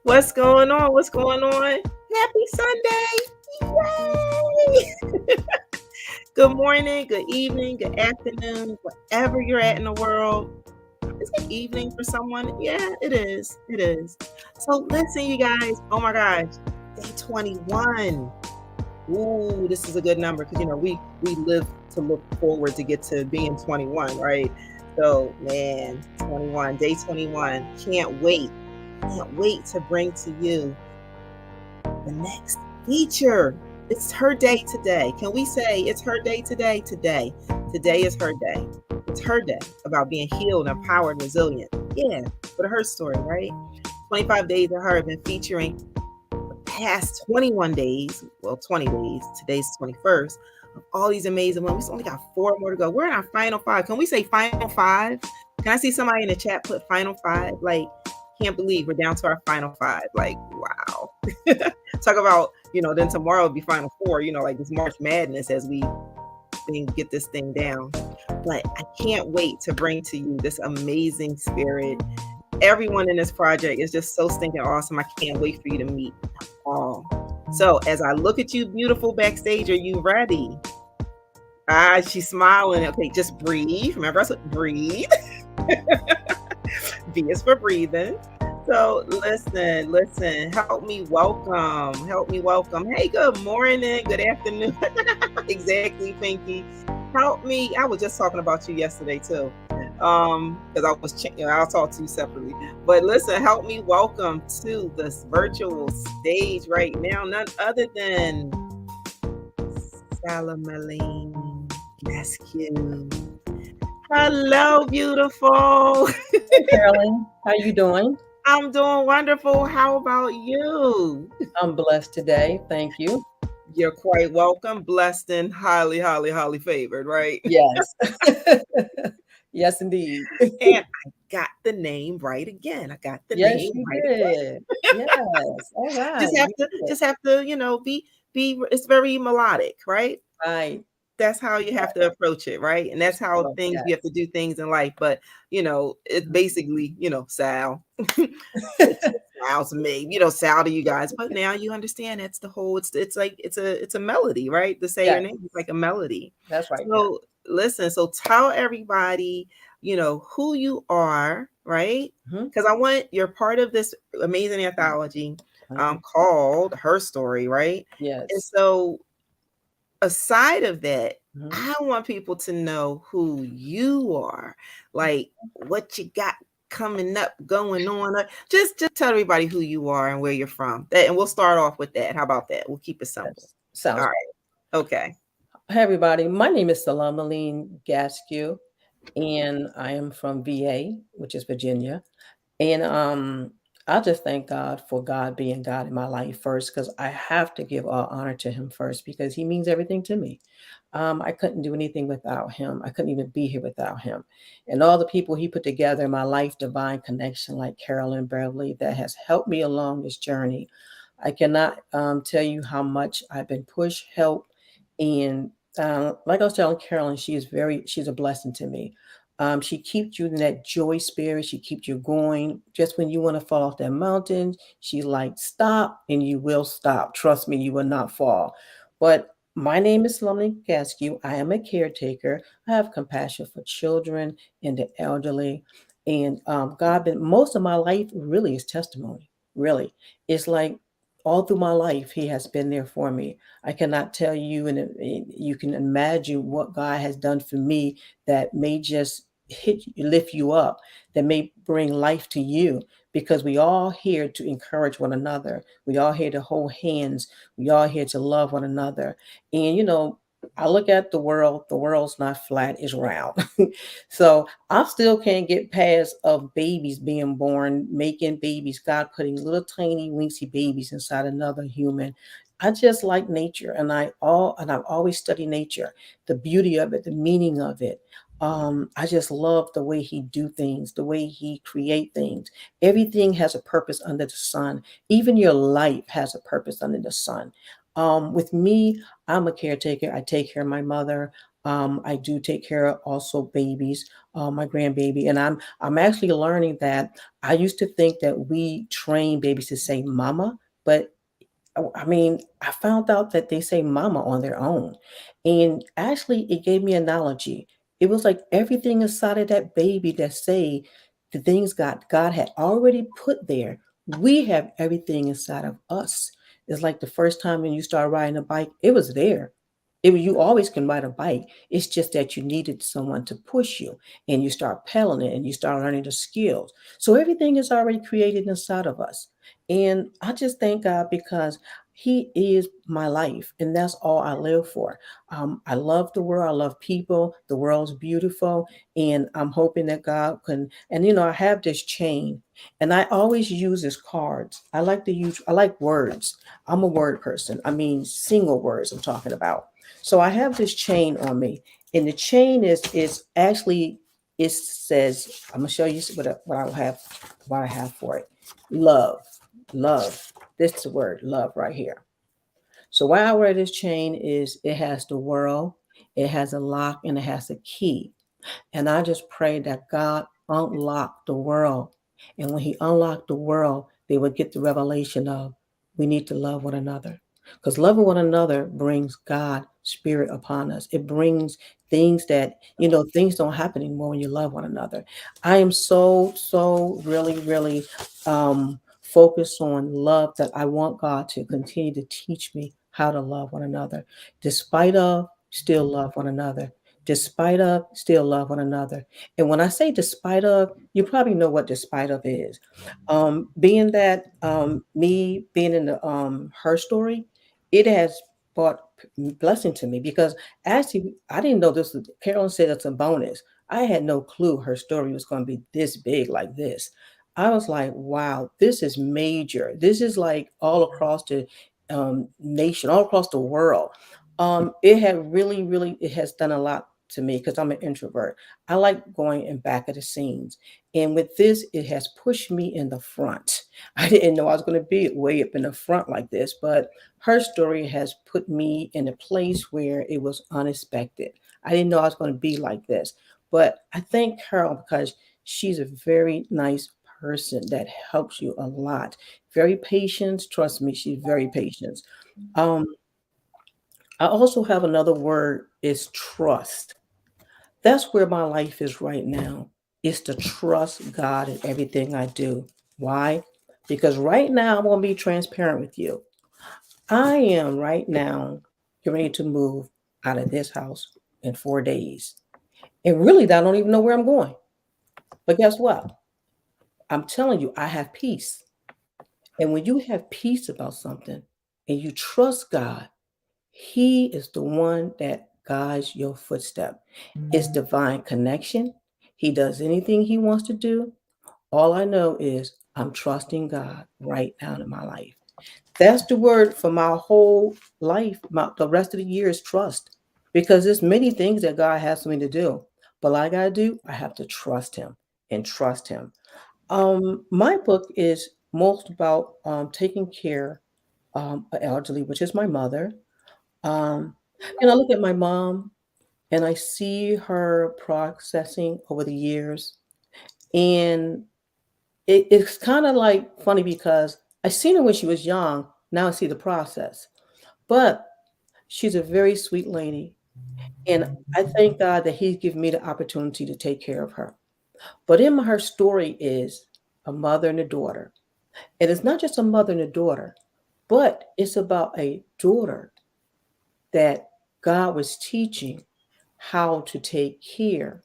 What's going on? What's going on? Happy Sunday! Yay! Good morning, good evening, good afternoon, wherever you're at in the world. Is it evening for someone? Yeah, it is. It is. So listen, you guys. Oh my gosh, day 21. Ooh, this is a good number because we live to look forward to get to being 21, right? So man, 21, day 21. Can't wait. Can't wait to bring to you the next feature. It's her day today. Can we say it's her day today? Today is her day. It's her day about being healed, empowered, resilient. Yeah, for the HERStory, right? 25 days of her have been featuring the past 21 days, well, 20 days. Today's 21st. Of all these amazing women. We only got 4 more to go. We're in our final 5. Can we say final 5? Can I see somebody in the chat put final 5? Like, can't believe we're down to our final 5. Like, wow. Talk about, then tomorrow will be final 4, like this March Madness as we get this thing down. But I can't wait to bring to you this amazing spirit. Everyone in this project is just so stinking awesome. I can't wait for you to meet them all. So as I look at you, beautiful backstage, are you ready? She's smiling. Okay, just breathe. Remember, I said breathe. B is for breathing. So listen, help me welcome. Hey, good morning, good afternoon. Exactly, Pinky. Help me. I was just talking about you yesterday too. Because I'll talk to you separately. But listen, help me welcome to this virtual stage right now, none other than Salaamalean, Gasque. Hello, beautiful. Hey, Carolyn, how you doing? I'm doing wonderful. How about you? I'm blessed today. Thank you. You're quite welcome. Blessed and highly, highly, highly favored, right? Yes. Yes, indeed. And I got the name right again. I got the Yes, name you right again. did. Yes. All right. Just have to, be it's very melodic, right? Right. That's how you have to approach it, right? And that's how Yes. you have to do things in life. But it's basically, Sal. Sounds me, Sal to you guys. But now you understand that's the whole. It's like it's a melody, right? To say your Yes. name is like a melody. That's right. So listen. So tell everybody, who you are, right? Because I want you're part of this amazing anthology, called HERStory, right? And Yes. so aside of that, I want people to know who you are, like what you got coming up, going on. Just tell everybody who you are and where you're from. And we'll start off with that. How about that? We'll keep it simple. Yes. Sounds All right. Okay. Hey, everybody. My name is Salaamalean Gasque, and I am from VA, which is Virginia. And I just thank God for God being God in my life first, because I have to give all honor to Him first because He means everything to me. I couldn't do anything without Him. I couldn't even be here without Him. And all the people He put together in my life, divine connection like Carolyn Beverly, that has helped me along this journey. I cannot tell you how much I've been pushed, helped, and like I was telling Carolyn, she's a blessing to me. She keeps you in that joy spirit. She keeps you going. Just when you want to fall off that mountain, she's like, stop, and you will stop. Trust me, you will not fall. But my name is Lumley Gasque. I am a caretaker. I have compassion for children and the elderly. And God, been most of my life really is testimony. Really, it's like all through my life, He has been there for me. I cannot tell you, and you can imagine what God has done for me that may just lift you up, that may bring life to you, because we all here to encourage one another. We all here to hold hands. We all here to love one another. And I look at the world's not flat, it's round. So I still can't get past of babies being born, making babies, God putting little tiny wincy babies inside another human. I just like nature, and I've always studied nature, the beauty of it, the meaning of it. I just love the way He do things, the way He create things. Everything has a purpose under the sun. Even your life has a purpose under the sun. With me, I'm a caretaker. I take care of my mother. I do take care of also babies, my grandbaby, and I'm actually learning that I used to think that we train babies to say mama, but I mean, I found out that they say mama on their own. And actually, it gave me analogy. It was like everything inside of that baby that say the things God had already put there. We have everything inside of us. It's like the first time when you start riding a bike, it was there. You always can ride a bike. It's just that you needed someone to push you and you start pedaling it and you start learning the skills. So everything is already created inside of us. And I just thank God because He is my life, and that's all I live for. I love the world. I love people. The world's beautiful, and I'm hoping that God can. And I have this chain, and I always use this cards. I like to use. I like words. I'm a word person. I mean, single words. I'm talking about. So I have this chain on me, and the chain is actually it says. I'm gonna show you what I have for it. Love. Love. This is the word love right here. So why I wear this chain is it has the world, it has a lock, and it has a key. And I just pray that God unlock the world. And when He unlocked the world, they would get the revelation of we need to love one another. Because loving one another brings God spirit upon us. It brings things that, things don't happen anymore when you love one another. I am so really, really focused on love that I want God to continue to teach me how to love one another. Despite of, still love one another. Despite of, still love one another. And when I say despite of, you probably know what despite of is. Being that me being in the her story, it has brought blessing to me because actually I didn't know this. Carolyn said it's a bonus. I had no clue her story was going to be this big like this. I was like, wow, this is major. This is like all across the nation, all across the world. It had really, it has done a lot to me because I'm an introvert. I like going in back of the scenes. And with this, it has pushed me in the front. I didn't know I was going to be way up in the front like this, but her story has put me in a place where it was unexpected. I didn't know I was going to be like this, but I thank her because she's a very nice person that helps you a lot. Very patient. Trust me, she's very patient. Um, I also have another word is trust. That's where my life is right now. Is to trust God in everything I do. Why? Because right now I'm going to be transparent with you. I am right now getting ready to move out of this house in 4 days. And really, I don't even know where I'm going. But guess what? I'm telling you, I have peace. And when you have peace about something and you trust God, He is the one that guides your footstep. It's divine connection. He does anything He wants to do. All I know is I'm trusting God right now in my life. That's the word for my whole life. The rest of the year is trust because there's many things that God has for me to do. But all I got to do, I have to trust Him and trust Him. My book is most about taking care of elderly, which is my mother. Um, and I look at my mom and I see her processing over the years. And it's kind of like funny because I seen her when she was young. Now I see the process. But she's a very sweet lady. And I thank God that He's given me the opportunity to take care of her. But in her story is a mother and a daughter. And it's not just a mother and a daughter, but it's about a daughter that God was teaching how to take care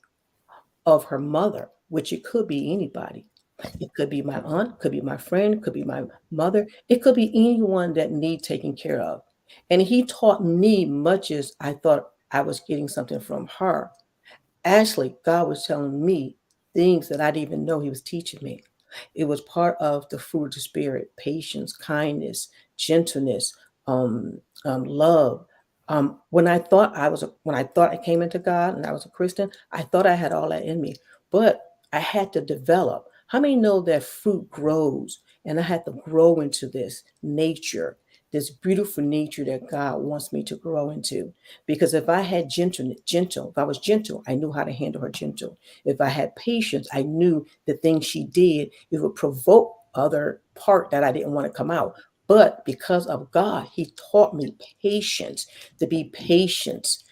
of her mother, which it could be anybody. It could be my aunt, could be my friend, could be my mother. It could be anyone that need taken care of. And he taught me much as I thought I was getting something from her. Actually, God was telling me things that I didn't even know He was teaching me. It was part of the fruit of the Spirit: patience, kindness, gentleness, love. When I thought I came into God and I was a Christian, I thought I had all that in me, but I had to develop. How many know that fruit grows? And I had to grow into this nature. this beautiful nature that God wants me to grow into. Because if I had if I was gentle, I knew how to handle her gentle. If I had patience, I knew the things she did, it would provoke other part that I didn't want to come out. But because of God, He taught me patience, to be patient,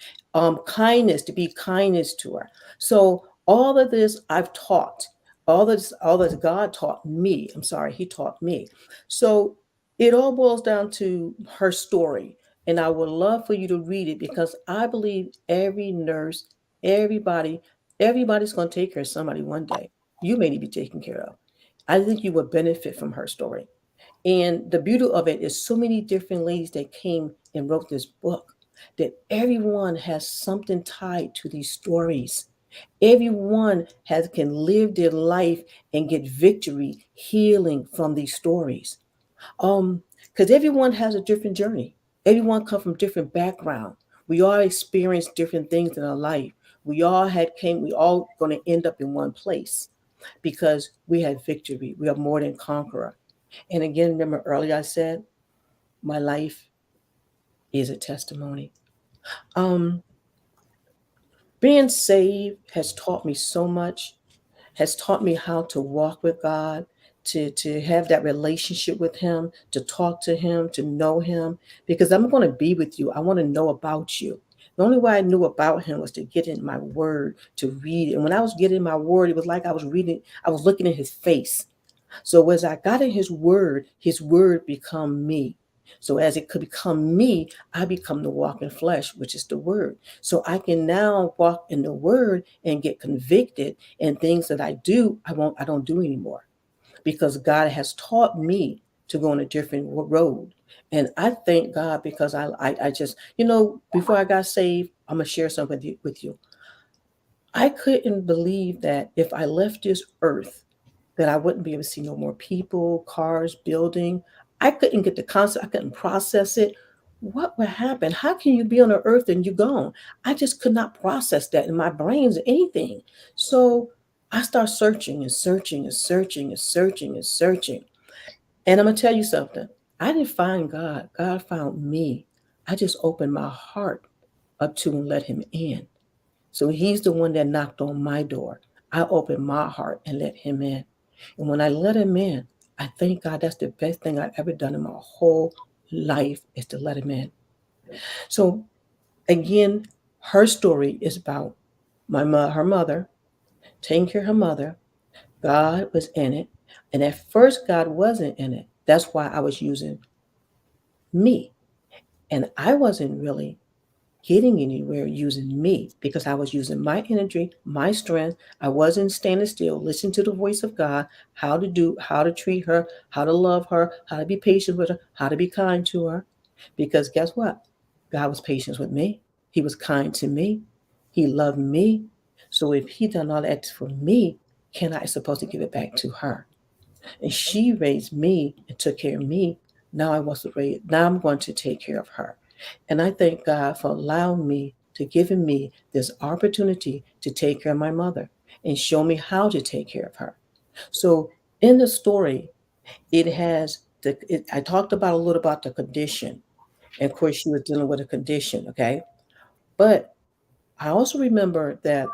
kindness, to be kindness to her. So all of this I've taught, all this God taught me. I'm sorry, He taught me. So it all boils down to her story. And I would love for you to read it because I believe every nurse, everybody, everybody's going to take care of somebody one day. You may need to be taken care of. I think you would benefit from her story. And the beauty of it is so many different ladies that came and wrote this book that everyone has something tied to these stories. Everyone has can live their life and get victory, healing from these stories. Because everyone has a different journey. Everyone come from different background. We all experience different things in our life. We all going to end up in one place because we had victory. We are more than conqueror. And again, remember earlier I said, my life is a testimony. Um, Being saved has taught me so much, has taught me how to walk with God, to have that relationship with Him, to talk to Him, to know Him, because I'm going to be with you. I want to know about you. The only way I knew about Him was to get in my word, to read it. And when I was getting my word, it was like I was looking at His face. So as I got in His word become me. So as it could become me, I become the walking flesh, which is the word. So I can now walk in the word and get convicted, and things that I don't do anymore because God has taught me to go on a different road. And I thank God because I just, before I got saved, I'm gonna share something with you. I couldn't believe that if I left this earth, that I wouldn't be able to see no more people, cars, building. I couldn't get the concept, I couldn't process it. What would happen? How can you be on the earth and you're gone? I just could not process that in my brains or anything. So I start searching and searching and searching and searching and searching. And I'm gonna tell you something. I didn't find God. God found me. I just opened my heart up to and let Him in. So He's the one that knocked on my door. I opened my heart and let Him in. And when I let Him in, I thank God that's the best thing I've ever done in my whole life is to let Him in. So again, her story is about her mother, taking care of her mother. God was in it. And at first, God wasn't in it. That's why I was using me. And I wasn't really getting anywhere using me because I was using my energy, my strength. I wasn't standing still, listening to the voice of God, how to treat her, how to love her, how to be patient with her, how to be kind to her. Because guess what? God was patient with me. He was kind to me. He loved me. So if He done all that for me, can I supposed to give it back to her? And she raised me and took care of me. Now I'm going to take care of her. And I thank God for allowing me to giving me this opportunity to take care of my mother and show me how to take care of her. So in the story, I talked about a little about the condition. And of course, she was dealing with a condition, okay? But I also remember that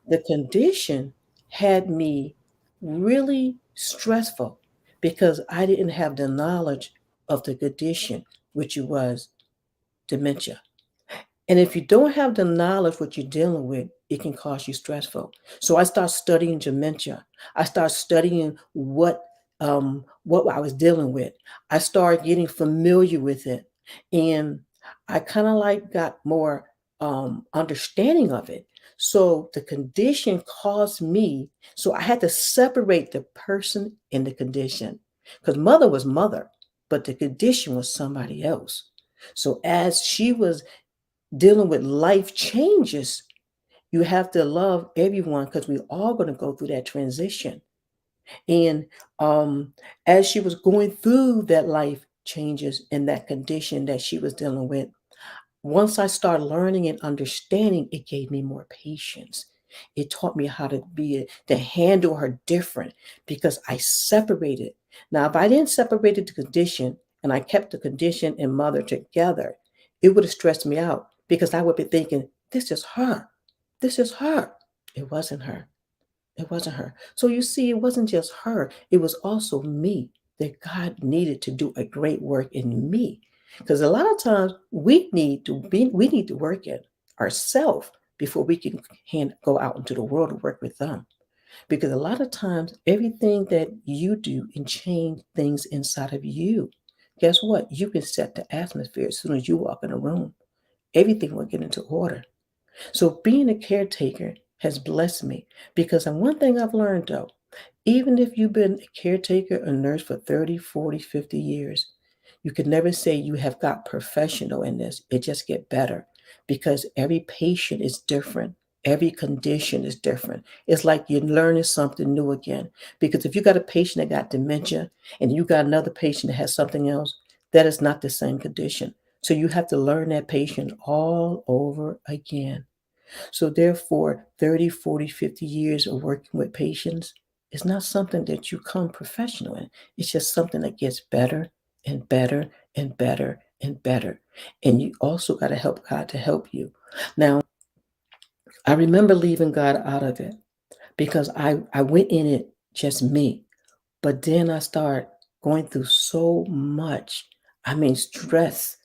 the condition had me really stressful because I didn't have the knowledge of the condition, which was dementia. And if you don't have the knowledge what you're dealing with, it can cause you stressful. So I start studying dementia. I start studying what I was dealing with. I started getting familiar with it, and I kind of like got more understanding of it. So the condition caused me. So I had to separate the person and the condition because mother was mother, but the condition was somebody else. So as she was dealing with life changes, you have to love everyone because we're all going to go through that transition. And as she was going through that life changes and that condition that she was dealing with, once I started learning and understanding, it gave me more patience. It taught me how to handle her different because I separated. Now, if I didn't separate the condition, and I kept the condition and mother together, it would have stressed me out because I would be thinking, this is her. This is her. It wasn't her. It wasn't her. So you see, it wasn't just her, it was also me that God needed to do a great work in me. Because a lot of times we need to work it ourselves before we can go out into the world and work with them. Because a lot of times everything that you do and change things inside of you, guess what? You can set the atmosphere as soon as you walk in a room. Everything will get into order. So being a caretaker has blessed me because one thing I've learned though, even if you've been a caretaker or nurse for 30, 40, 50 years, you can never say you have got professional in this. It just get better because every patient is different. Every condition is different. It's like you're learning something new again. Because if you got a patient that got dementia and you got another patient that has something else, that is not the same condition. So you have to learn that patient all over again. So therefore, 30, 40, 50 years of working with patients is not something that you come professional in. It's just something that gets better and better and better and better. And you also got to help God to help you. Now, I remember leaving God out of it because I went in it just me. But then I started going through so much. I mean, stress,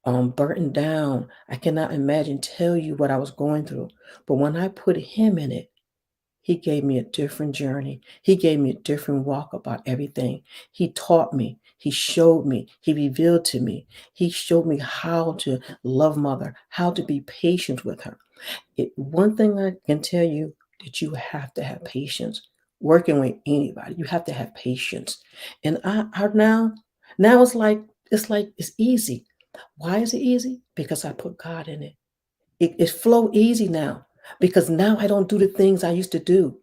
burdened down. I cannot imagine tell you what I was going through. But when I put him in it, he gave me a different journey. He gave me a different walk about everything. He taught me. He showed me. He revealed to me. He showed me how to love mother, how to be patient with her. One thing I can tell you that you have to have patience. Working with anybody, you have to have patience. And I now it's easy. Why is it easy? Because I put God in it. It flow easy now because now I don't do the things I used to do.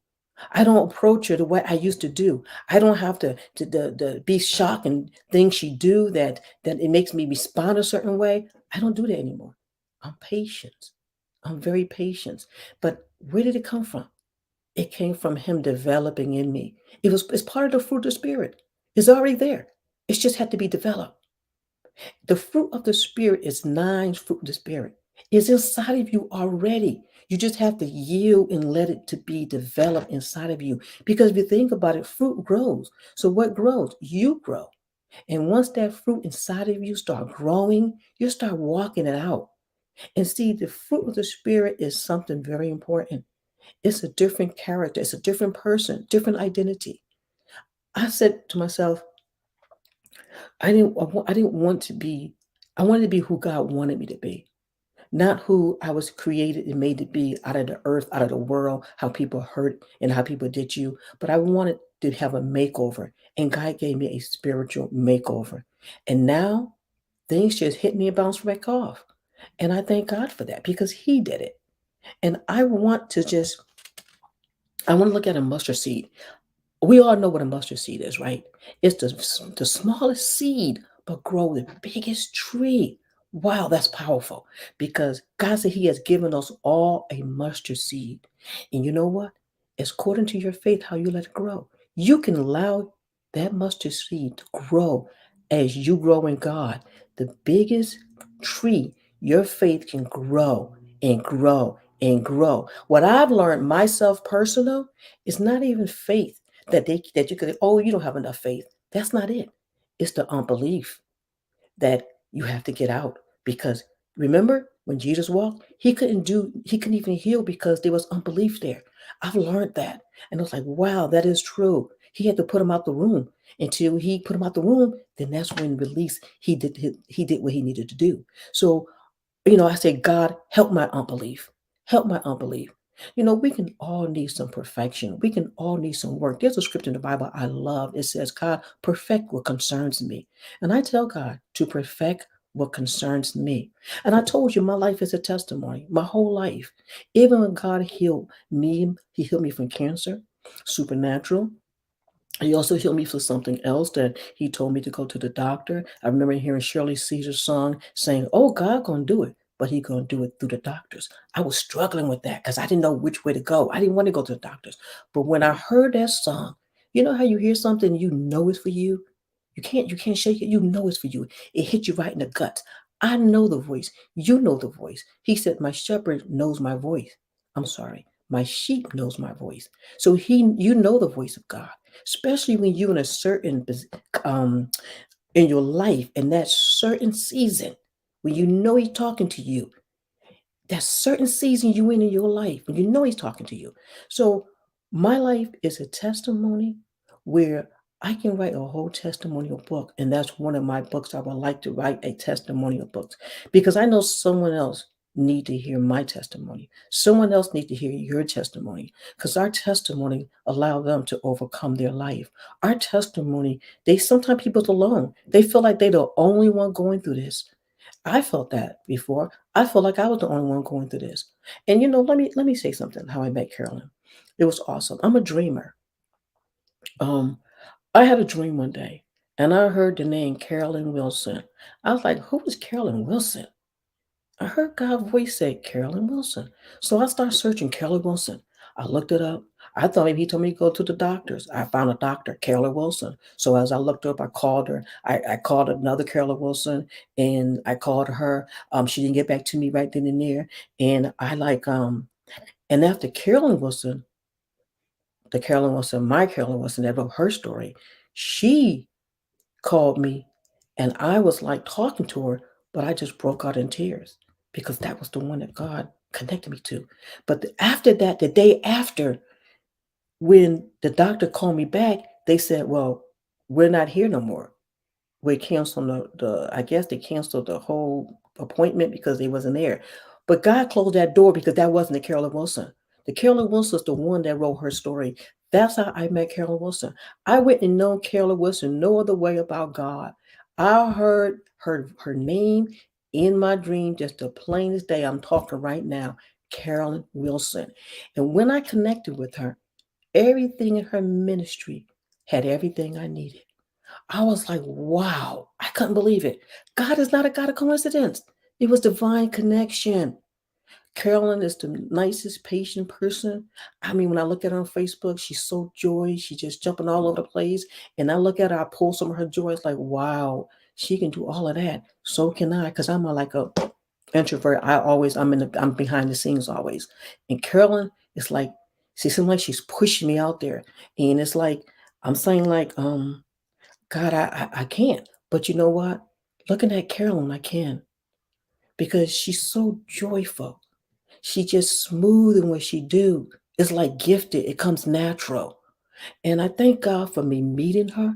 I don't approach her the way I used to do. I don't have to be shocked and things she do that it makes me respond a certain way. I don't do that anymore. I'm patient. I'm very patient. But where did it come from? It came from him developing in me. It's part of the fruit of the spirit. It's already there. It just had to be developed. The fruit of the Spirit is nine fruit of the Spirit. It's inside of you already. You just have to yield and let it to be developed inside of you. Because if you think about it, fruit grows. So what grows? You grow. And once that fruit inside of you start growing, you start walking it out. And see, the fruit of the Spirit is something very important. It's a different character. It's a different person, different identity. I said to myself, I didn't want to be, I wanted to be who God wanted me to be. Not who I was created and made to be out of the earth, out of the world, how people hurt and how people did you. But I wanted to have a makeover. And God gave me a spiritual makeover. And now things just hit me and bounced back off. And I thank God for that because He did it. And I want to look at a mustard seed. We all know what a mustard seed is, right? It's the smallest seed, but grow the biggest tree. Wow, that's powerful because God said He has given us all a mustard seed. And you know what? It's according to your faith how you let it grow. You can allow that mustard seed to grow as you grow in God. The biggest tree, your faith can grow and grow and grow. What I've learned myself personal is not even faith that you could, oh, you don't have enough faith. That's not it. It's the unbelief that you have to get out because remember when Jesus walked, he couldn't even heal because there was unbelief there. I've learned that. And I was like, wow, that is true. He had to put him out the room. Until he put him out the room, then that's when release he did what he needed to do. So I say, God, help my unbelief. Help my unbelief. We can all need some perfection. We can all need some work. There's a scripture in the Bible I love. It says, God, perfect what concerns me. And I tell God to perfect what concerns me. And I told you my life is a testimony, my whole life. Even when God healed me, He healed me from cancer, supernatural. He also healed me for something else that he told me to go to the doctor. I remember hearing Shirley Caesar's song saying, oh, God gonna do it, but he gonna do it through the doctors. I was struggling with that because I didn't know which way to go. I didn't want to go to the doctors. But when I heard that song, you know how you hear something you know is for you? You can't shake it. You know it's for you. It hit you right in the gut. I know the voice. You know the voice. He said, my shepherd knows my voice. I'm sorry. My sheep knows my voice. So you know the voice of God, especially when you're in a certain um in your life in that certain season when you know he's talking to you, that certain season you in your life when you know he's talking to you. So my life is a testimony where I can write a whole testimonial book, and that's one of my books. I would like to write a testimonial book because I know someone else need to hear my testimony. Someone else need to hear your testimony because our testimony allow them to overcome their life. Our testimony, they sometimes people alone. They feel like they're the only one going through this. I felt that before. I felt like I was the only one going through this. And let me say something. How I met Carolyn, it was awesome. I'm a dreamer. Um, I had a dream one day, and I heard the name Carolyn Wilson. I was like, "Who is Carolyn Wilson?" I heard God's voice say Carolyn Wilson. So I started searching Carolyn Wilson. I looked it up. I thought maybe he told me to go to the doctors. I found a doctor, Carolyn Wilson. So as I looked up, I called her. I called another Carolyn Wilson, and I called her. She didn't get back to me right then and there. And and after Carolyn Wilson, my Carolyn Wilson that wrote her story, she called me, and I was like talking to her, but I just broke out in tears because that was the one that God connected me to. But after that, the day after, when the doctor called me back, they said, "Well, we're not here no more. We canceled the I guess they canceled the whole appointment because they wasn't there." But God closed that door because that wasn't the Carolyn Wilson. The Carolyn Wilson is the one that wrote her story. That's how I met Carolyn Wilson. I wouldn't know Carolyn Wilson no other way about God. I heard her name in my dream, just the plainest day. I'm talking right now, Carolyn Wilson. And when I connected with her, everything in her ministry had everything I needed. I was like, wow, I couldn't believe it. God is not a God of coincidence. It was divine connection. Carolyn is the nicest, patient person. I mean, when I look at her on Facebook, she's so joy. She's just jumping all over the place. And I look at her, I pull some of her joy. It's like, wow, she can do all of that. So can I, because I'm like a introvert. I'm behind the scenes always. And Carolyn is like, she seems like she's pushing me out there. And it's like, I'm saying like, God, I can't. But you know what? Looking at Carolyn, I can because she's so joyful. She just smooth in what she do. It's like gifted. It comes natural. And I thank God for me meeting her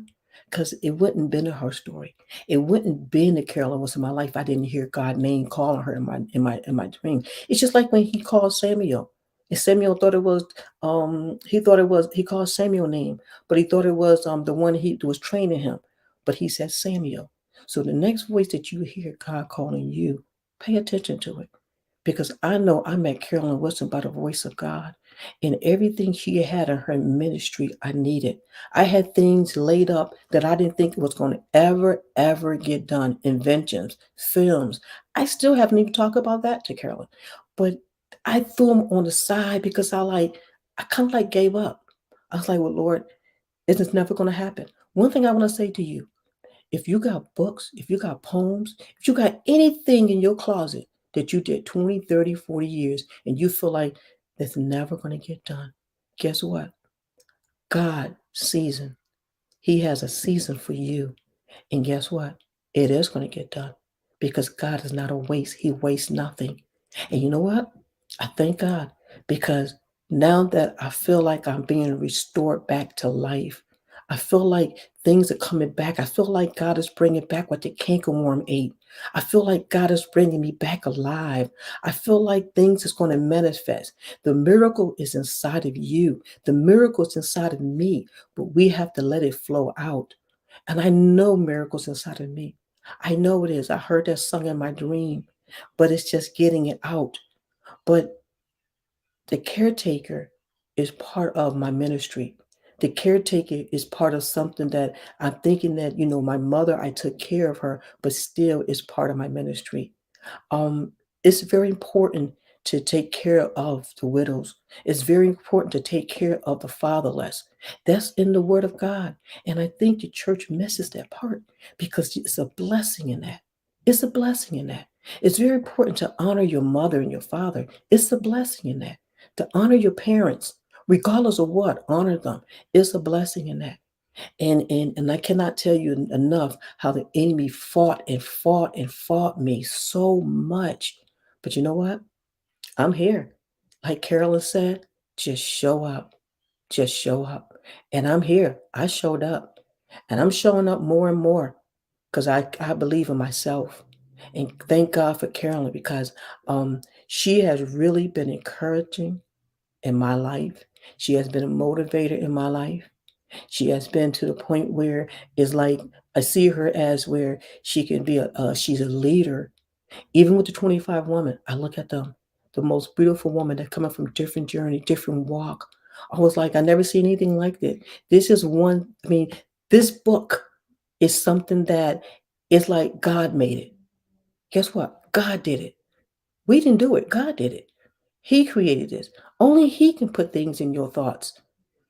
because it wouldn't been a her story. It wouldn't been the Carolyn was in my life. I didn't hear God's name calling her in my dream. It's just like when he called Samuel. And Samuel thought it was he called Samuel name, but he thought it was the one he was training him. But he said Samuel. So the next voice that you hear God calling you, pay attention to it because I know I met Carolyn Wilson by the voice of God. And everything she had in her ministry, I needed. I had things laid up that I didn't think was going to ever get done. Inventions, films. I still haven't even talked about that to Carolyn. But I threw them on the side because I kind of like gave up. I was like, well, Lord, it's never going to happen. One thing I want to say to you, if you got books, if you got poems, if you got anything in your closet that you did 20, 30, 40 years and you feel like that's never going to get done, guess what? God season. He has a season for you. And guess what? It is going to get done because God is not a waste. He wastes nothing. And you know what? I thank God because now that I feel like I'm being restored back to life, I feel like things are coming back. I feel like God is bringing back what the cankerworm ate. I feel like God is bringing me back alive. I feel like things is going to manifest. The miracle is inside of you. The miracle is inside of me, but we have to let it flow out. And I know miracles inside of me. I know it is. I heard that song in my dream, but it's just getting it out. But the caretaker is part of my ministry. The caretaker is part of something that I'm thinking that, my mother, I took care of her, but still is part of my ministry. Um, it's very important to take care of the widows. It's very important to take care of the fatherless. That's in the word of God. And I think the church misses that part because it's a blessing in that. It's a blessing in that. It's very important to honor your mother and your father. It's a blessing in that. To honor your parents, regardless of what, honor them. It's a blessing in that. And I cannot tell you enough how the enemy fought and fought and fought me so much. But you know what? I'm here. Like Carolyn said, just show up. Just show up. And I'm here. I showed up. And I'm showing up more and more because I believe in myself. And thank God for Carolyn because she has really been encouraging in my life. She has been a motivator in my life. She has been to the point where it's like I see her as where she can be she's a leader. Even with the 25 women, I look at them, the most beautiful woman that coming from different journey, different walk. I was like, I never seen anything like that. This is one, I mean, this book is something that is like God made it. Guess what? God did it. We didn't do it. God did it. He created this. Only He can put things in your thoughts.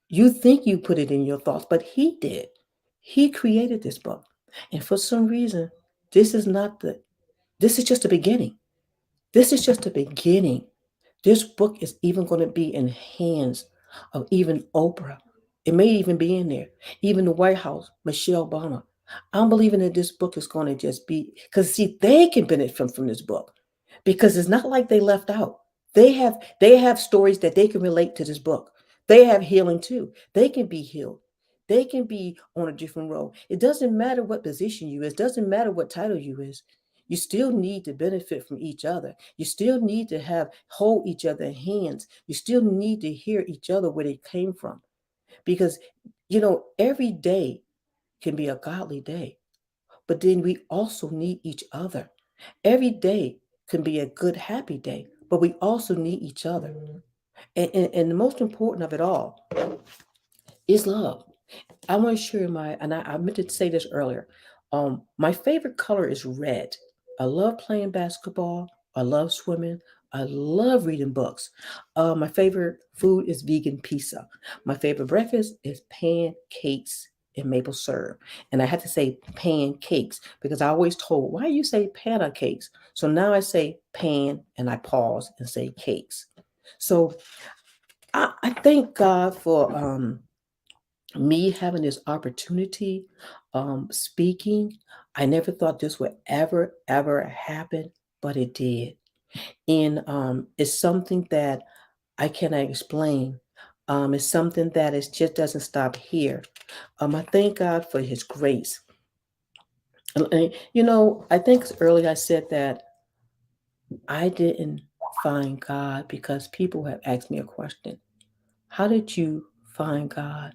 You think you put it in your thoughts, but He did. He created this book. And for some reason, this is not the, this is just the beginning. This is just the beginning. This book is even going to be in hands of even Oprah. It may even be in there. Even the White House, Michelle Obama. I'm believing that this book is going to just be, because see, they can benefit from this book. Because it's not like they left out. They have stories that they can relate to this book. They have healing too. They can be healed. They can be on a different road. It doesn't matter what position you is, doesn't matter what title you is. You still need to benefit from each other. You still need to have hold each other hands. You still need to hear each other where they came from. Because every day can be a godly day. But then we also need each other. Every day can be a good, happy day, but we also need each other. And the most important of it all is love. I want to share and I meant to say this earlier. My favorite color is red. I love playing basketball. I love swimming. I love reading books. My favorite food is vegan pizza. My favorite breakfast is pancakes and maple syrup. And I had to say pancakes because I always told, why you say pancakes? So now I say pan and I pause and say cakes. So I thank God for me having this opportunity speaking. I never thought this would ever happen, but it did. And it's something that I cannot explain. It's something that it just doesn't stop here. I thank God for His grace. I think earlier I said that I didn't find God because people have asked me a question. How did you find God?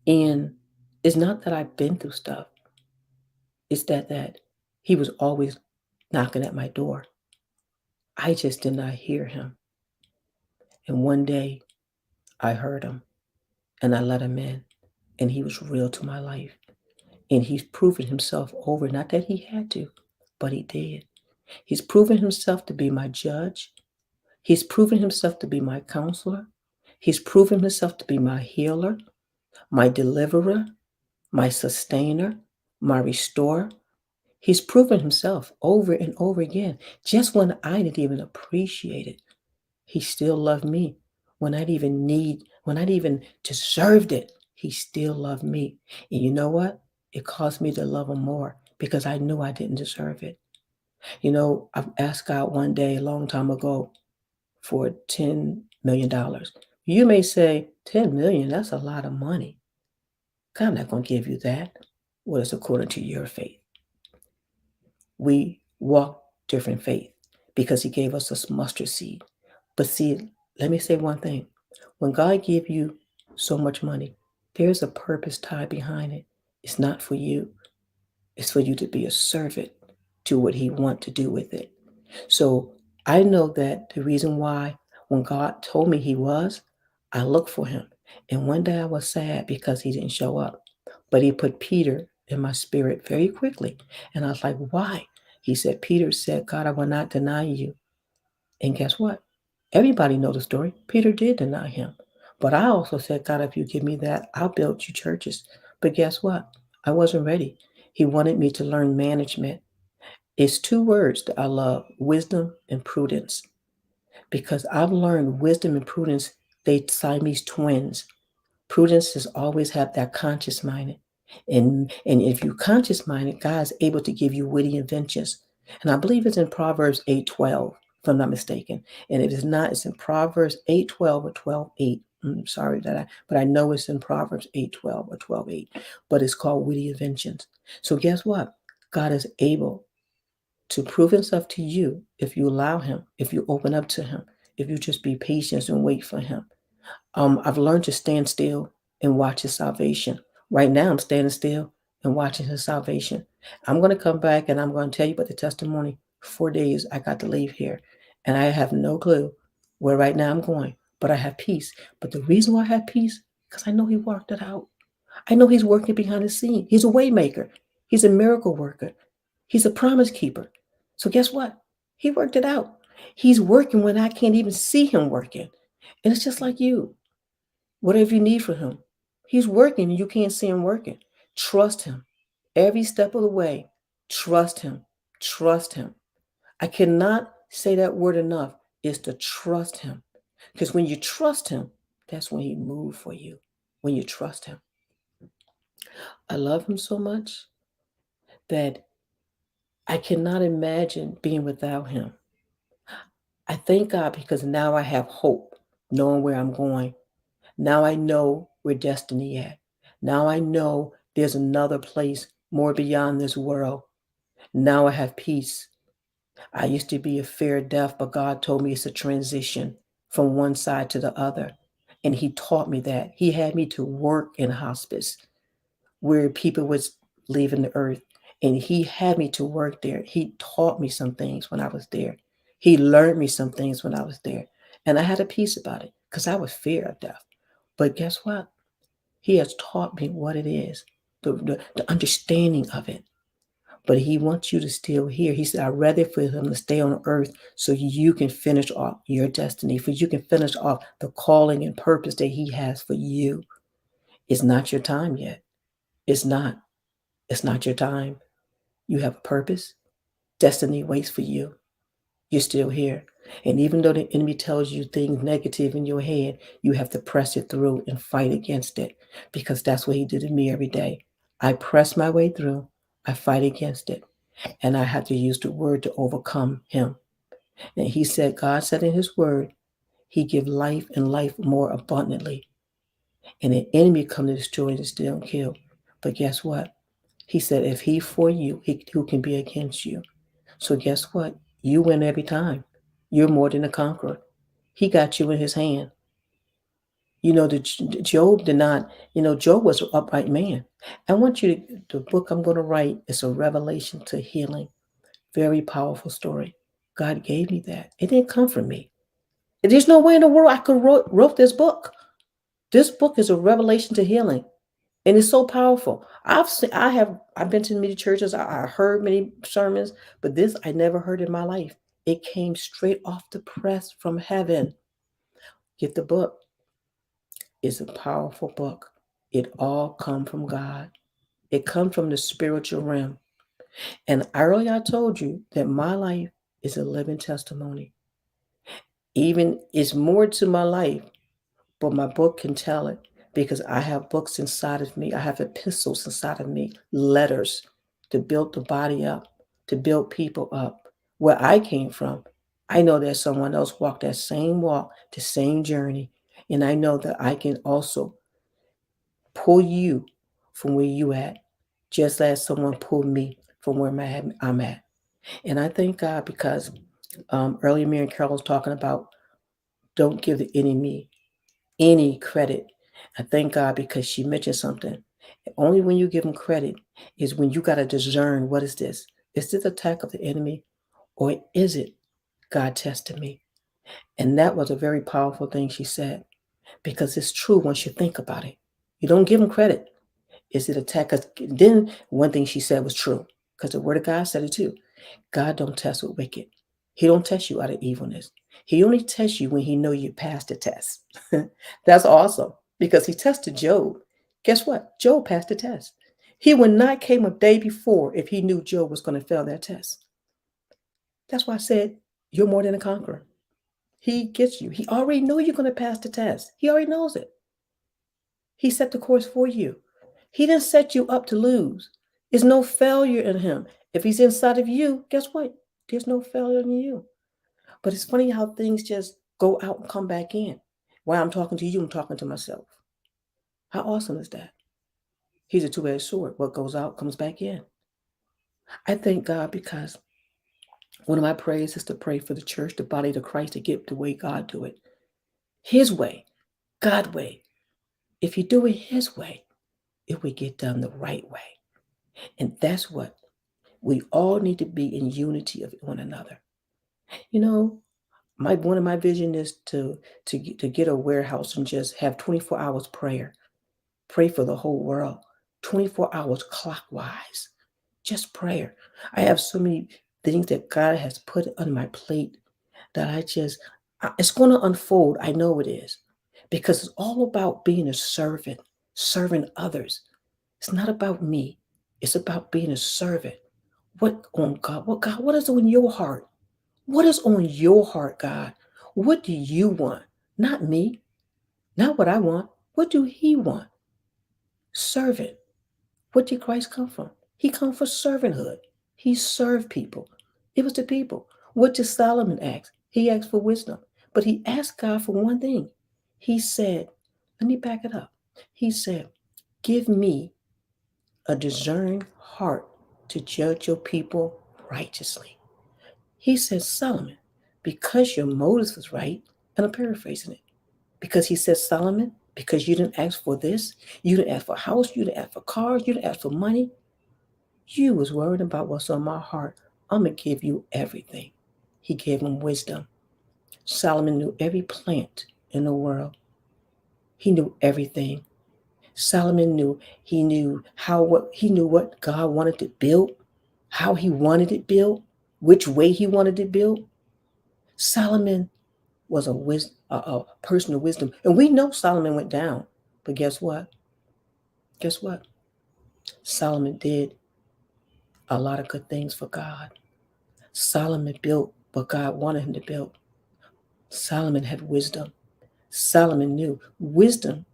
And it's not that I've been through stuff. It's that He was always knocking at my door. I just did not hear Him. And one day I heard Him and I let Him in. And He was real to my life. And He's proven Himself over. Not that He had to, but He did. He's proven Himself to be my judge. He's proven Himself to be my counselor. He's proven Himself to be my healer, my deliverer, my sustainer, my restorer. He's proven Himself over and over again. Just when I didn't even appreciate it, He still loved me. When I didn't even deserved it, He still loved me. And you know what? It caused me to love Him more because I knew I didn't deserve it. I've asked God one day a long time ago for $10 million. You may say, 10 million, that's a lot of money. God, I'm not going to give you that. Well, it's according to your faith. We walk different faith because He gave us a mustard seed. But see, let me say one thing. When God gives you so much money, there's a purpose tied behind it. It's not for you. It's for you to be a servant to what He wants to do with it. So I know that the reason why when God told me He was, I looked for Him. And one day I was sad because He didn't show up. But He put Peter in my spirit very quickly. And I was like, why? He said, Peter said, God, I will not deny you. And guess what? Everybody know the story. Peter did deny him. But I also said, God, if you give me that, I'll build you churches. But guess what? I wasn't ready. He wanted me to learn management. It's two words that I love: wisdom and prudence. Because I've learned wisdom and prudence, they Siamese twins. Prudence is always have that conscious minded. And if you conscious minded, God's able to give you witty inventions. And I believe it's in Proverbs 8:12, if I'm not mistaken. And if it's not, it's in Proverbs 8:12 or 12:8. Sorry that but I know it's in Proverbs 8:12 or 12:8. But it's called witty inventions. So guess what? God is able to prove himself to you if you allow him, if you open up to him, if you just be patient and wait for him. I've learned to stand still and watch his salvation. Right now, I'm standing still and watching his salvation. I'm going to come back and I'm going to tell you about the testimony. 4 days I got to leave here, and I have no clue where right now I'm going, but I have peace. But the reason why I have peace, because I know he worked it out. I know he's working behind the scene. He's a way maker. He's a miracle worker. He's a promise keeper. So guess what? He worked it out. He's working when I can't even see him working. And it's just like you. Whatever you need from him, he's working and you can't see him working. Trust him. Every step of the way, trust him. Trust him. I cannot say that word enough, is to trust him. Because when you trust him, that's when he moves for you. When you trust him. I love him so much that I cannot imagine being without him. I thank God because now I have hope, knowing where I'm going. Now I know where destiny at. Now I know there's another place more beyond this world. Now I have peace. I used to be a fear of death, but God told me it's a transition from one side to the other. And he taught me that. He had me to work in hospice where people was leaving the earth. And he had me to work there. He taught me some things when I was there. He learned me some things when I was there. And I had a peace about it because I was fear of death. But guess what? He has taught me what it is, the understanding of it. But he wants you to still hear. He said, I'd rather for him to stay on earth so you can finish off your destiny, for you can finish off the calling and purpose that he has for you. It's not your time yet. It's not. It's not your time. You have a purpose. Destiny waits for you. You're still here. And even though the enemy tells you things negative in your head, you have to press it through and fight against it because that's what he did to me every day. I press my way through, I fight against it, and I have to use the word to overcome him. And he said, God said in his word, he give life and life more abundantly. And the enemy come to destroy and steal and kill. But guess what? He said, if he for you, who can be against you? So guess what? You win every time. You're more than a conqueror. He got you in his hand. You know, Job did not, Job was an upright man. I want you to, the book I'm going to write is a revelation to healing. Very powerful story. God gave me that. It didn't come from me. There's no way in the world I could wrote this book. This book is a revelation to healing. And it's so powerful. I've been to many churches. I heard many sermons, but this I never heard in my life. It came straight off the press from heaven. Get the book. It's a powerful book. It all come from God. It comes from the spiritual realm. And earlier I told you that my life is a living testimony. Even it's more to my life, but my book can tell it because I have books inside of me. I have epistles inside of me, letters to build the body up, to build people up. Where I came from, I know that someone else walked that same walk, the same journey. And I know that I can also pull you from where you at, just as someone pulled me from where I'm at. And I thank God because earlier Mary Carol was talking about don't give the enemy any credit. I thank God because she mentioned something. Only when you give him credit is when you got to discern what is this? Is this attack of the enemy or is it God testing me? And that was a very powerful thing she said because it's true once you think about it. You don't give him credit. Is it attack? Then one thing she said was true because the word of God said it too. God don't test with wicked. He don't test you out of evilness. He only tests you when he know you passed the test. That's awesome because he tested Job. Guess what? Job passed the test. He would not came a day before if he knew Job was going to fail that test. That's why I said you're more than a conqueror. He gets you. He already know you're going to pass the test. He already knows it. He set the course for you. He didn't set you up to lose. There's no failure in him. If he's inside of you, guess what? There's no failure in you. But it's funny how things just go out and come back in. While I'm talking to you, I'm talking to myself. How awesome is that? He's a two-edged sword. What goes out comes back in. I thank God because one of my prayers is to pray for the church, the body of Christ, to get the way God do it. His way, God way. If you do it his way, it will get done the right way. And that's what we all need to be in unity of one another. You know, one of my vision is to get a warehouse and just have 24 hours prayer. Pray for the whole world. 24 hours clockwise. Just prayer. I have so many things that God has put on my plate that it's going to unfold. I know it is. Because it's all about being a servant, serving others. It's not about me. It's about being a servant. What is on your heart? What is on your heart, God? What do you want? Not me. Not what I want. What do he want? Servant. What did Christ come from? He come for servanthood. He served people. It was the people. What did Solomon ask? He asked for wisdom. But he asked God for one thing. He said, let me back it up. He said, give me a discerning heart to judge your people righteously. He said, Solomon, because your motives was right, and I'm paraphrasing it, because he said, Solomon, because you didn't ask for this, you didn't ask for a house, you didn't ask for cars, you didn't ask for money, you was worried about what's on my heart. I'm going to give you everything. He gave him wisdom. Solomon knew every plant in the world. He knew everything. Solomon knew, he knew what God wanted to build, how he wanted it built, which way he wanted it built. Solomon was a person of wisdom. And we know Solomon went down. But guess what? Guess what? Solomon did a lot of good things for God. Solomon built what God wanted him to build. Solomon had wisdom. Solomon knew wisdom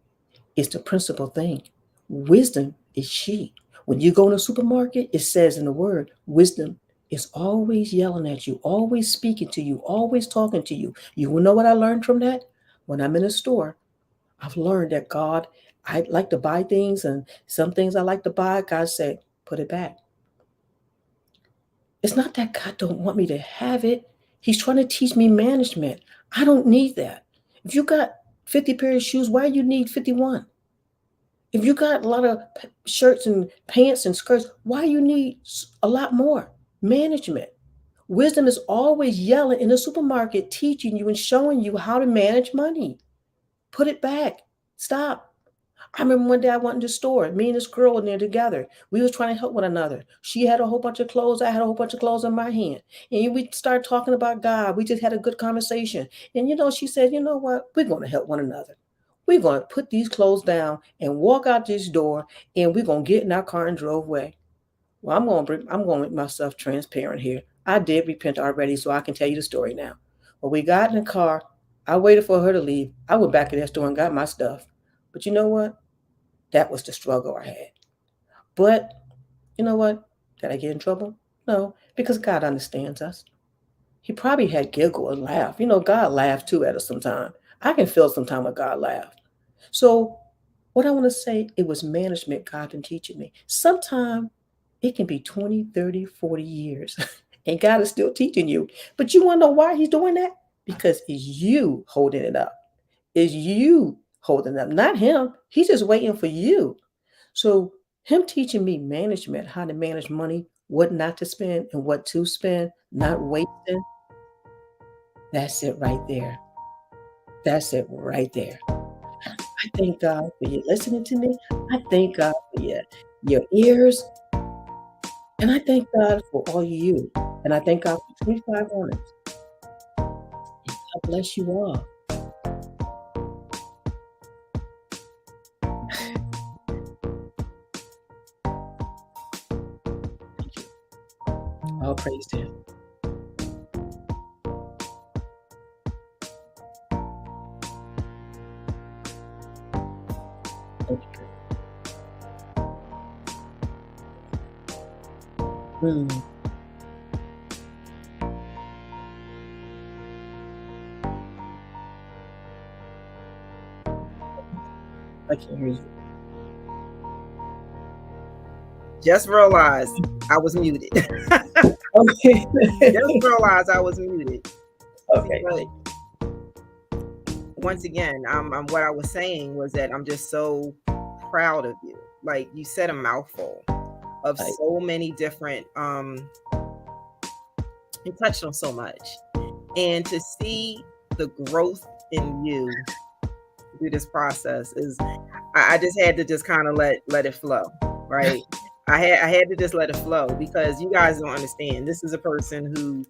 is the principal thing. Wisdom is she. When you go in a supermarket, it says in the word, wisdom is always yelling at you, always speaking to you, always talking to you. You will know what I learned from that? When I'm in a store, I've learned that God, I like to buy things, and some things I like to buy, God said, put it back. It's not that God don't want me to have it. He's trying to teach me management. I don't need that. If you got 50 pairs of shoes, why do you need 51? If you got a lot of shirts and pants and skirts, why you need a lot more? Management. Wisdom is always yelling in the supermarket, teaching you and showing you how to manage money. Put it back. Stop. I remember one day I went in the store, me and this girl in there together. We was trying to help one another. She had a whole bunch of clothes. I had a whole bunch of clothes in my hand. And we started talking about God. We just had a good conversation. And she said, you know what? We're going to help one another. We're going to put these clothes down and walk out this door, and we're going to get in our car and drove away. Well, I'm going to make myself transparent here. I did repent already, so I can tell you the story now. When we got in the car, I waited for her to leave. I went back to that store and got my stuff. But you know what? That was the struggle I had. But you know what? Did I get in trouble? No, because God understands us. He probably had giggle and laugh. God laughed too at us sometimes. I can feel sometimes when God laughed. So what I want to say, it was management God been teaching me. Sometimes it can be 20, 30, 40 years and God is still teaching you. But you want to know why he's doing that? Because it's you holding it up. It's you holding it up, not him. He's just waiting for you. So him teaching me management, how to manage money, what not to spend and what to spend, not wasting. That's it right there. That's it right there. I thank God for you listening to me. I thank God for your ears. And I thank God for all you. And I thank God for 25 mornings. bless you all. Thank you. All praise to him. Thank you. Mm, I can hear you. Just realized I was muted. Okay. Just realized I was muted. Okay. But once again, what I was saying was that I'm just so proud of you. Like, you said a mouthful of Right. so many different you touched on so much. And to see the growth in you through this process is, I just had to just kind of let it flow, right? I had to just let it flow, because you guys don't understand. This is a person who,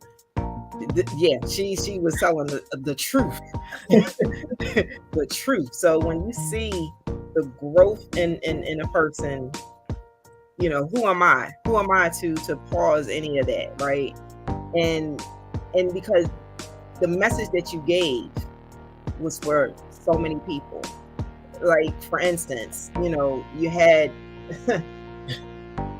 yeah, she was telling the truth, the truth. So when you see the growth in a person, you know, who am I? Who am I to pause any of that, right? And because the message that you gave was for so many people. Like, for instance, you know, you had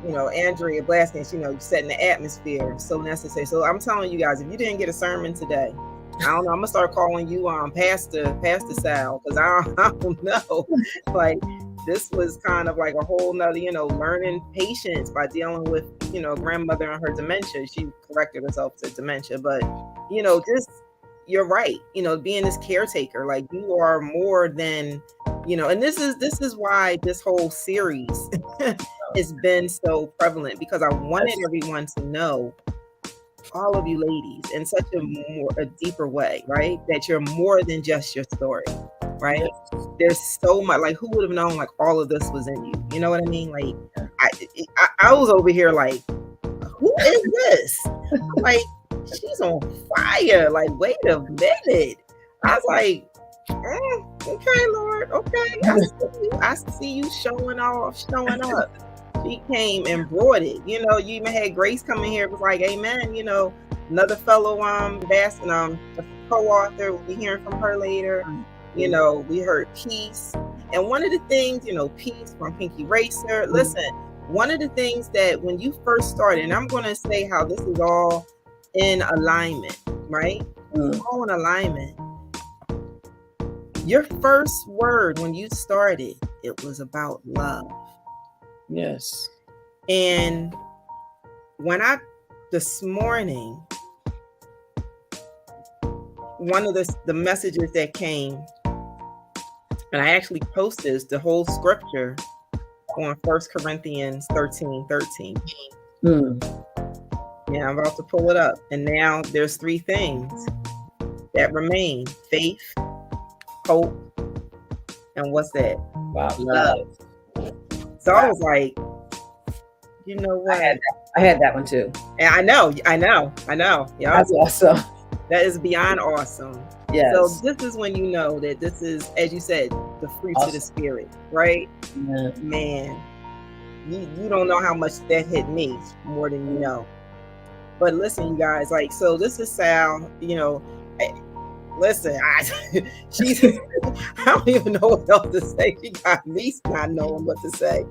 you know, Andrea Blaskins, you know, setting the atmosphere, so necessary. So I'm telling you guys, if you didn't get a sermon today, I don't know, I'm gonna start calling you Pastor Sal, because I don't know. Like, this was kind of like a whole nother, you know, learning patience by dealing with, you know, grandmother and her dementia. She corrected herself to dementia, but, you know, just, you're right, you know, being this caretaker, like, you are more than, you know. And this is why this whole series has been so prevalent, because I wanted everyone to know, all of you ladies, in such a deeper way, right? That you're more than just your story, right? There's so much, like, who would have known, like, all of this was in you? You know what I mean? Like, I was over here like, who is this? I'm like, she's on fire. Like, wait a minute. I was like, okay, Lord, okay. I see you showing off, showing up. She came and brought it. You know, you even had Grace come in here, was like, amen. You know, another fellow co-author, we'll be hearing from her later. You know, we heard peace. And one of the things, you know, peace from Pinky Racer. Listen, one of the things that when you first started, and I'm going to say how this is all in alignment, right? All in alignment. Your first word when you started, it was about love. Yes. And when this morning, one of the messages that came, and I actually posted the whole scripture on 1 Corinthians 13:13. Yeah, I'm about to pull it up. And now there's 3 things that remain: faith, hope, and what's that? Wow. Love. So I was like, you know what? I had that one too. And I know. Yeah, that's awesome. That is beyond awesome. Yes. So this is when you know that this is, as you said, the fruits of the spirit, right? Yeah. Man, you don't know how much that hit me more than you know. But listen, you guys, like, so this is Sal, you know. Listen, I don't even know what else to say. She got me not knowing what to say.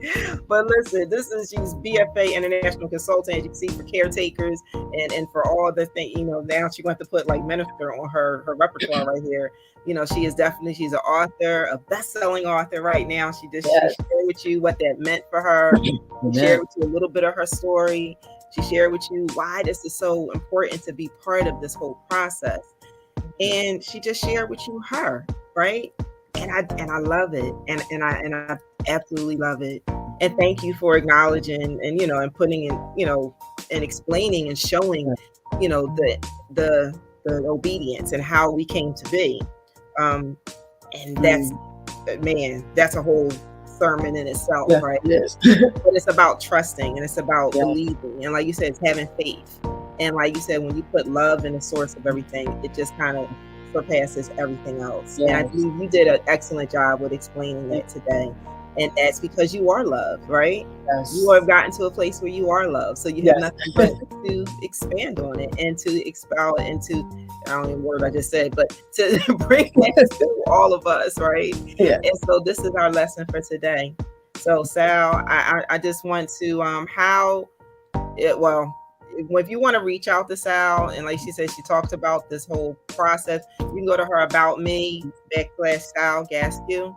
But listen, she's BFA International Consultant, as you can see, for caretakers and for all the things, you know. Now she's going to put like minister on her repertoire right here. You know, she's an author, a best-selling author right now. She shared with you what that meant for her. She shared with you a little bit of her story. She shared with you why this is so important to be part of this whole process. And she just shared with you her, right? And I love it. And I absolutely love it. And thank you for acknowledging and, you know, and putting in, you know, and explaining and showing, you know, the obedience and how we came to be. And that's a whole sermon in itself, right? Yes. But it's about trusting, and it's about believing. And like you said, it's having faith. And like you said, when you put love in the source of everything, it just kind of surpasses everything else. And I Yes. believe you did an excellent job with explaining that today. And that's because you are loved, right? You Yes. have gotten to a place where you are loved. So you have Yes. nothing but to expand on it and to expound it into, I don't know the word I just said, but to bring that to all of us, right? Yeah. And so this is our lesson for today. So Sal, I just want to if you want to reach out to Sal, and like she said, she talked about this whole process, you can go to her About Me /Sal Gasque.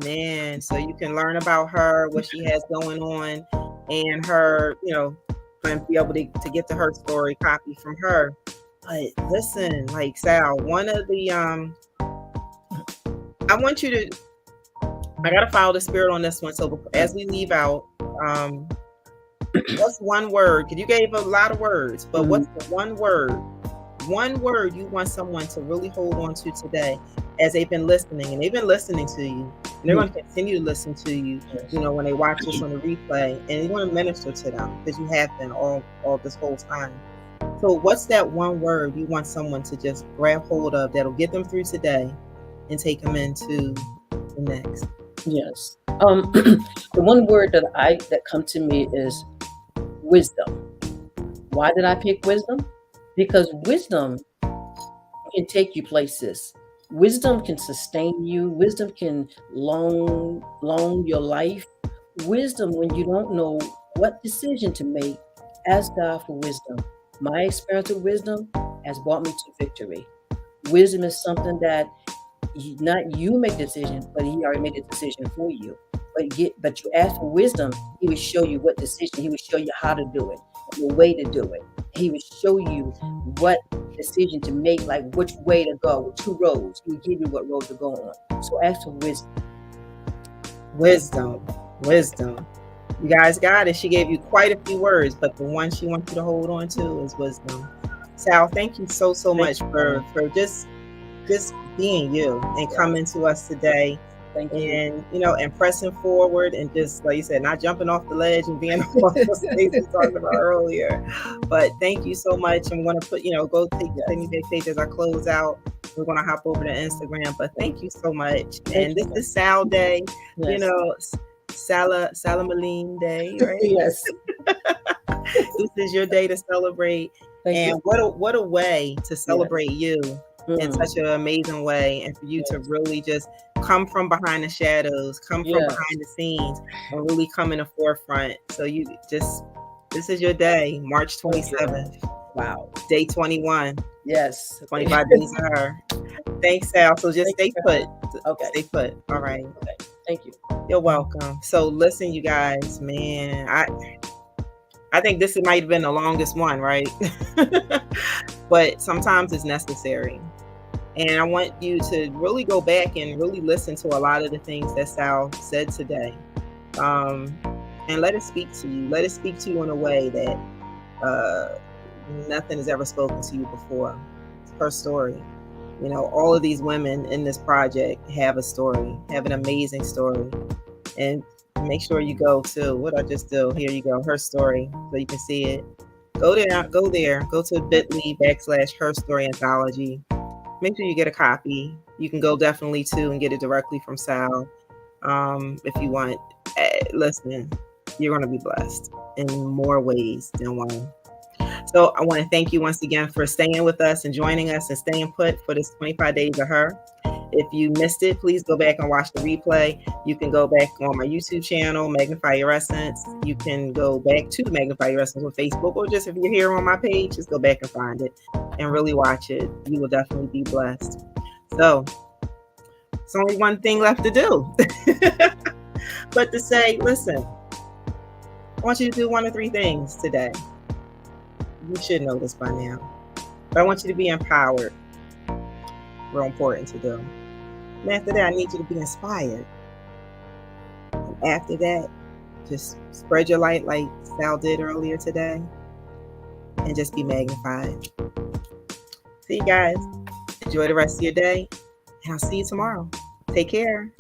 Man, so you can learn about her, what she has going on, and her, and be able to get to her story copy from her. But listen, like Sal, one of the I want you to, I gotta follow the spirit on this one. So as we leave out, what's one word? Because you gave a lot of words, but what's the one word you want someone to really hold on to today as they've been listening, and they've been listening to you, and they're going to continue to listen to you, when they watch this on the replay, and you want to minister to them because you have been all this whole time. So what's that one word you want someone to just grab hold of that'll get them through today and take them into the next? Yes. The one word that come to me is wisdom. Why did I pick wisdom? Because wisdom can take you places. Wisdom can sustain you. Wisdom can long your life. Wisdom, when you don't know what decision to make, ask God for wisdom. My experience with wisdom has brought me to victory. Wisdom is something that not you make the decision, but He already made the decision for you. But you ask for wisdom, He will show you what decision. He will show you how to do it, the way to do it. He will show you what decision to make, like which way to go, with 2 roads. He will give you what road to go on. So ask for wisdom. Wisdom. You guys got it. She gave you quite a few words, but the one she wants you to hold on to is wisdom. Sal, thank you so much for just being you and coming to us today. Thank you. And and pressing forward, and just like you said, not jumping off the ledge and being off the space we talked about earlier. But thank you so much. I'm going to put go take the backstage as I close out. We're going to hop over to Instagram, but thank you so much. And this is Sal Day. Salaamalean Day, right? Yes. This is your day to celebrate. Thank you. What a way to celebrate you in such an amazing way, and for you to really just come from behind the shadows, come from behind the scenes, and really come in the forefront. So this is your day, March 27th. Wow. Day 21. Yes. 25 days of her. Thanks, Sal. So just stay put. Okay. Stay put. All right. Okay. Thank you. You're welcome. So listen, you guys, man, I think this might have been the longest one, right? But sometimes it's necessary. And I want you to really go back and really listen to a lot of the things that Sal said today. And let it speak to you. Let it speak to you in a way that nothing has ever spoken to you before. It's her story. All of these women in this project have a story, have an amazing story. And make sure you go to what I just do. Here you go, HERStory, so you can see it. Go there, go to bit.ly /HERStory anthology. Make sure you get a copy. You can go definitely too and get it directly from Sal. If you want, listen, you're going to be blessed in more ways than one. So I want to thank you once again for staying with us and joining us and staying put for this 25 days of her. If you missed it, please go back and watch the replay. You can go back on my YouTube channel, Magnify Your Essence. You can go back to Magnify Your Essence on Facebook, or just if you're here on my page, just go back and find it and really watch it. You will definitely be blessed. So it's only one thing left to do, but to say, listen, I want you to do 1 of 3 things today. You should know this by now, but I want you to be empowered. Real important to do. And after that, I need you to be inspired. And after that, just spread your light like Sal did earlier today, and just be magnified. See you guys. Enjoy the rest of your day, and I'll see you tomorrow. Take care.